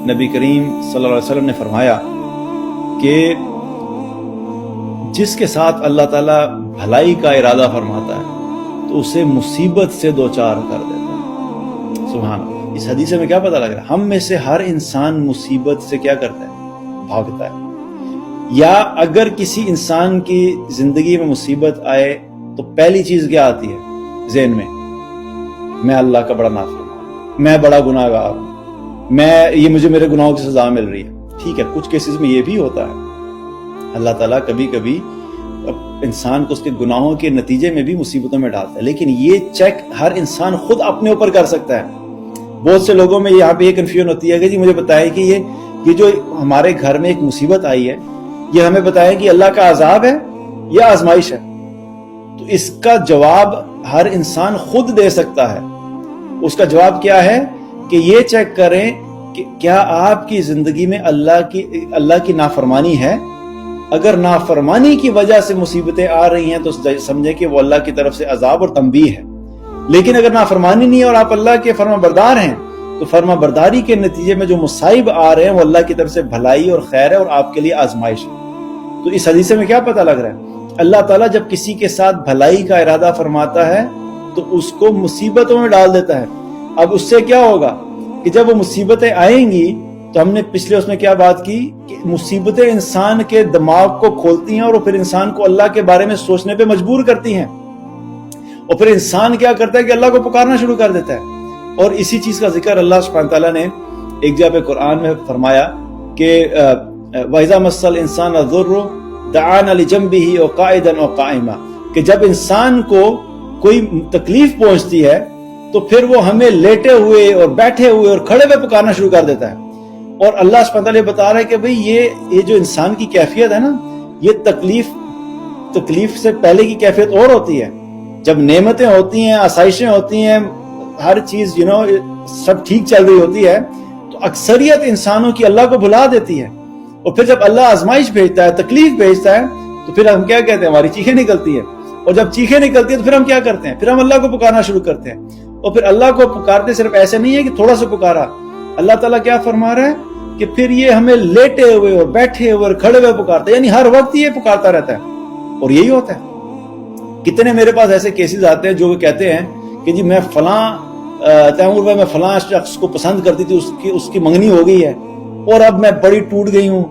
نبی کریم صلی اللہ علیہ وسلم نے فرمایا کہ جس کے ساتھ اللہ تعالیٰ بھلائی کا ارادہ فرماتا ہے تو اسے مصیبت سے دوچار کر دیتا ہے۔ سبحان اللہ۔ اس حدیث میں کیا پتہ لگ رہا ہے؟ ہم میں سے ہر انسان مصیبت سے کیا کرتا ہے؟ بھاگتا ہے۔ یا اگر کسی انسان کی زندگی میں مصیبت آئے تو پہلی چیز کیا آتی ہے ذہن میں اللہ کا بڑا نافرمان، میں بڑا گناہ گار ہوں، یہ مجھے میرے گناہوں کی سزا مل رہی ہے۔ ٹھیک ہے، کچھ کیسز میں یہ بھی ہوتا ہے، اللہ تعالیٰ کبھی کبھی انسان کو اس کے گناہوں کے نتیجے میں بھی مصیبتوں میں ڈالتا ہے، لیکن یہ چیک ہر انسان خود اپنے اوپر کر سکتا ہے۔ بہت سے لوگوں میں یہاں پہ یہ کنفیوژن ہوتی ہے کہ جی مجھے بتائے کہ یہ جو ہمارے گھر میں ایک مصیبت آئی ہے، یہ ہمیں بتائیں کہ اللہ کا عذاب ہے یا آزمائش ہے۔ تو اس کا جواب ہر انسان خود دے سکتا ہے۔ اس کا جواب کیا ہے کہ یہ چیک کریں کہ کیا آپ کی زندگی میں اللہ کی نافرمانی ہے۔ اگر نافرمانی کی وجہ سے مصیبتیں آ رہی ہیں تو سمجھیں کہ وہ اللہ کی طرف سے عذاب اور تنبیہ ہے۔ لیکن اگر نافرمانی نہیں ہے اور آپ اللہ کے فرما بردار ہیں تو فرما برداری کے نتیجے میں جو مصائب آ رہے ہیں وہ اللہ کی طرف سے بھلائی اور خیر ہے اور آپ کے لیے آزمائش ہے۔ تو اس حدیث میں کیا پتہ لگ رہا ہے؟ اللہ تعالیٰ جب کسی کے ساتھ بھلائی کا ارادہ فرماتا ہے تو اس کو مصیبتوں میں ڈال دیتا ہے۔ اب اس سے کیا ہوگا کہ جب وہ مصیبتیں آئیں گی تو ہم نے پچھلے اس میں کیا بات کی کہ مصیبتیں انسان کے دماغ کو کھولتی ہیں اور وہ پھر انسان کو اللہ کے بارے میں سوچنے پہ مجبور کرتی ہیں، اور پھر انسان کیا کرتا ہے کہ اللہ کو پکارنا شروع کر دیتا ہے۔ اور اسی چیز کا ذکر اللہ سبحانہ تعالیٰ نے ایک جگہ پہ قرآن میں فرمایا کہ وَإِذَا مَسَّ الْإِنسَانَ الضُّرُّ دَعَانَا لِجَنبِهِ أَوْ قَاعِدًا أَوْ قَائِمًا، کہ جب انسان کو کوئی تکلیف پہنچتی ہے تو پھر وہ ہمیں لیٹے ہوئے اور بیٹھے ہوئے اور کھڑے ہوئے پکارنا شروع کر دیتا ہے۔ اور اللہ سبحانہ تعالیٰ بتا رہا ہے کہ بھئی یہ جو انسان کی کیفیت ہے نا، یہ تکلیف سے پہلے کی کیفیت اور ہوتی ہے۔ جب نعمتیں ہوتی ہیں، آسائشیں ہوتی ہیں، ہر چیز سب ٹھیک چل رہی ہوتی ہے تو اکثریت انسانوں کی اللہ کو بھلا دیتی ہے، اور پھر جب اللہ آزمائش بھیجتا ہے، تکلیف بھیجتا ہے تو پھر ہم کیا کہتے ہیں؟ ہماری چیخیں نکلتی ہیں، اور جب چیخیں نکلتی ہیں تو پھر ہم کیا کرتے ہیں؟ پھر ہم اللہ کو پکارنا شروع کرتے ہیں۔ اور پھر اللہ کو پکارتے صرف ایسے نہیں ہے کہ تھوڑا سا پکارا، اللہ تعالیٰ کیا فرما رہا ہے کہ پھر یہ ہمیں لیٹے ہوئے اور بیٹھے ہوئے اور کھڑے ہوئے پکارتا ہے، یعنی ہر وقت یہ پکارتا رہتا ہے۔ اور یہی ہوتا ہے، کتنے میرے پاس ایسے کیسز آتے ہیں جو وہ کہتے ہیں کہ جی میں فلاں تیمور بھائی میں فلاں شخص کو پسند کرتی تھی، اس کی منگنی ہو گئی ہے اور اب میں بڑی ٹوٹ گئی ہوں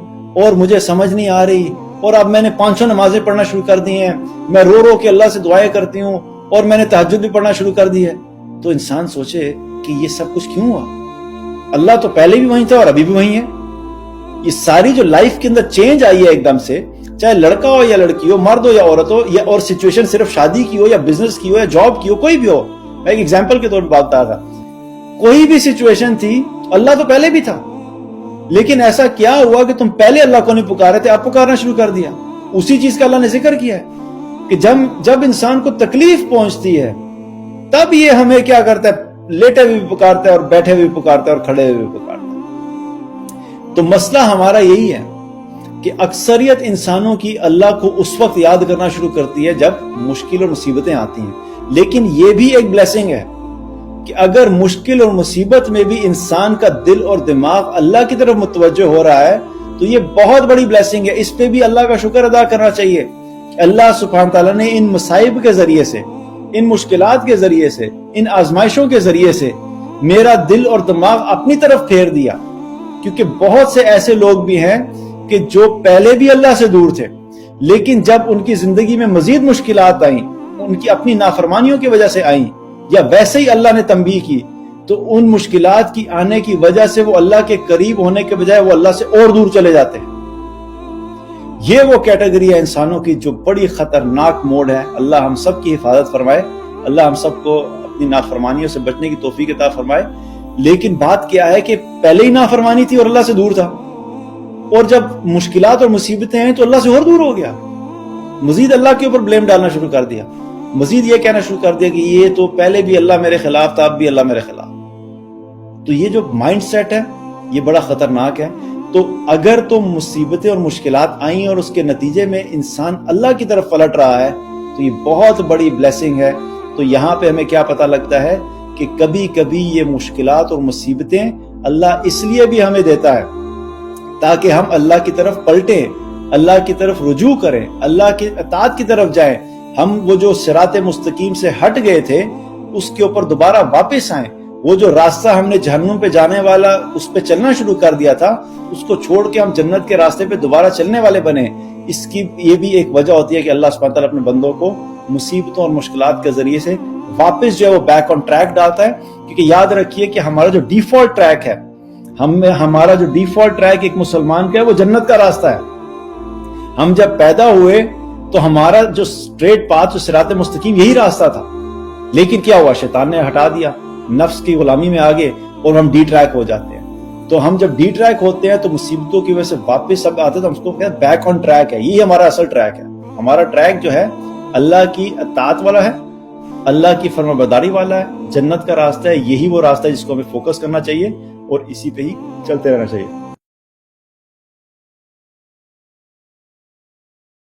اور مجھے سمجھ نہیں آ رہی، اور اب میں نے 500 نمازیں پڑھنا شروع کر دی ہیں، میں رو رو کے اللہ سے دعائیں کرتی ہوں، اور میں نے تہجد بھی پڑھنا شروع کر دی ہے۔ تو انسان سوچے کہ یہ سب کچھ کیوں ہوا؟ اللہ تو پہلے بھی وہیں تھا اور ابھی بھی وہیں ہے۔ یہ ساری جو لائف کے اندر چینج آئی ہے ایک دم سے، چاہے لڑکا ہو یا لڑکی ہو، مرد ہو یا عورت ہو، یا اور سچویشن صرف شادی کی ہو یا بزنس کی ہو یا جاب کی ہو، کوئی بھی ہو، میں ایک ایگزامپل کے طور پہ بات بتا رہا تھا، کوئی بھی سچویشن تھی اللہ تو پہلے بھی تھا، لیکن ایسا کیا ہوا کہ تم پہلے اللہ کو نہیں پکارے تھے، اب پکارنا شروع کر دیا۔ اسی چیز کا اللہ نے ذکر کیا ہے کہ جب انسان کو تکلیف پہنچتی ہے تب یہ ہمیں کیا کرتا ہے؟ لیٹے ہوئے بھی پکارتا ہے اور بیٹھے ہوئے بھی پکارتا ہے اور کھڑے ہوئے بھی پکارتا ہے۔ تو مسئلہ ہمارا یہی ہے کہ اکثریت انسانوں کی اللہ کو اس وقت یاد کرنا شروع کرتی ہے جب مشکل اور مصیبتیں آتی ہیں، لیکن یہ بھی ایک بلیسنگ ہے کہ اگر مشکل اور مصیبت میں بھی انسان کا دل اور دماغ اللہ کی طرف متوجہ ہو رہا ہے تو یہ بہت بڑی بلیسنگ ہے۔ اس پہ بھی اللہ کا شکر ادا کرنا چاہیے کہ اللہ سبحانہ تعالیٰ نے ان مصائب کے ذریعے سے، ان مشکلات کے ذریعے سے، ان آزمائشوں کے ذریعے سے میرا دل اور دماغ اپنی طرف پھیر دیا، کیونکہ بہت سے ایسے لوگ بھی ہیں کہ جو پہلے بھی اللہ سے دور تھے، لیکن جب ان کی زندگی میں مزید مشکلات آئیں، ان کی اپنی نافرمانیوں کی وجہ سے آئیں، یا ویسے ہی اللہ نے تنبیہ کی، تو ان مشکلات کی آنے کی وجہ سے وہ اللہ کے قریب ہونے کے بجائے وہ اللہ سے اور دور چلے جاتے ہیں۔ یہ وہ کیٹیگری ہے انسانوں کی جو بڑی خطرناک موڈ ہے۔ اللہ ہم سب کی حفاظت فرمائے، اللہ ہم سب کو اپنی نافرمانیوں سے بچنے کی توفیق عطا فرمائے۔ لیکن بات کیا ہے کہ پہلے ہی نافرمانی تھی اور اللہ سے دور تھا، اور جب مشکلات اور مصیبتیں ہیں تو اللہ سے اور دور ہو گیا، مزید اللہ کے اوپر بلیم ڈالنا شروع کر دیا، مزید یہ کہنا شروع کر دیا کہ یہ تو پہلے بھی اللہ میرے خلاف تھا، اب بھی اللہ میرے خلاف۔ تو یہ جو مائنڈ سیٹ ہے یہ بڑا خطرناک ہے۔ تو اگر تو مصیبتیں اور مشکلات آئیں اور اس کے نتیجے میں انسان اللہ کی طرف پلٹ رہا ہے تو یہ بہت بڑی بلیسنگ ہے۔ تو یہاں پہ ہمیں کیا پتہ لگتا ہے کہ کبھی کبھی یہ مشکلات اور مصیبتیں اللہ اس لیے بھی ہمیں دیتا ہے تاکہ ہم اللہ کی طرف پلٹیں، اللہ کی طرف رجوع کریں، اللہ کی اطاعت کی طرف جائیں، ہم وہ جو صراط مستقیم سے ہٹ گئے تھے اس کے اوپر دوبارہ واپس آئیں، وہ جو راستہ ہم نے جہنم پہ جانے والا اس پہ چلنا شروع کر دیا تھا اس کو چھوڑ کے ہم جنت کے راستے پہ دوبارہ چلنے والے بنے۔ اس کی یہ بھی ایک وجہ ہوتی ہے کہ اللہ سبحانہ تعالیٰ اپنے بندوں کو مصیبتوں اور مشکلات کے ذریعے سے واپس جو ہے وہ بیک آن ٹریک ڈالتا ہے، کیونکہ یاد رکھیے کہ ہمارا جو ڈیفالٹ ٹریک ہے، ہمارا جو ڈیفالٹ ٹریک ایک مسلمان کا ہے وہ جنت کا راستہ ہے۔ ہم جب پیدا ہوئے تو ہمارا جو اسٹریٹ پاتھ، جو صراط مستقیم، یہی راستہ تھا، لیکن کیا ہوا؟ شیطان نے ہٹا دیا، نفس کی غلامی میں آگے اور ہم ڈی ٹریک ہو جاتے ہیں۔ تو ہم جب ڈی ٹریک ہوتے ہیں تو مصیبتوں کی وجہ سے واپس اب آتے ہیں، تو ہم اس کو کہتے ہیں بیک آن ٹریک ہے۔ یہی ہمارا اصل ٹریک ہے۔ ہمارا ٹریک جو ہے اللہ کی اطاعت والا ہے، اللہ کی فرمانبرداری والا ہے، جنت کا راستہ ہے۔ یہی وہ راستہ ہے جس کو ہمیں فوکس کرنا چاہیے اور اسی پہ ہی چلتے رہنا چاہیے۔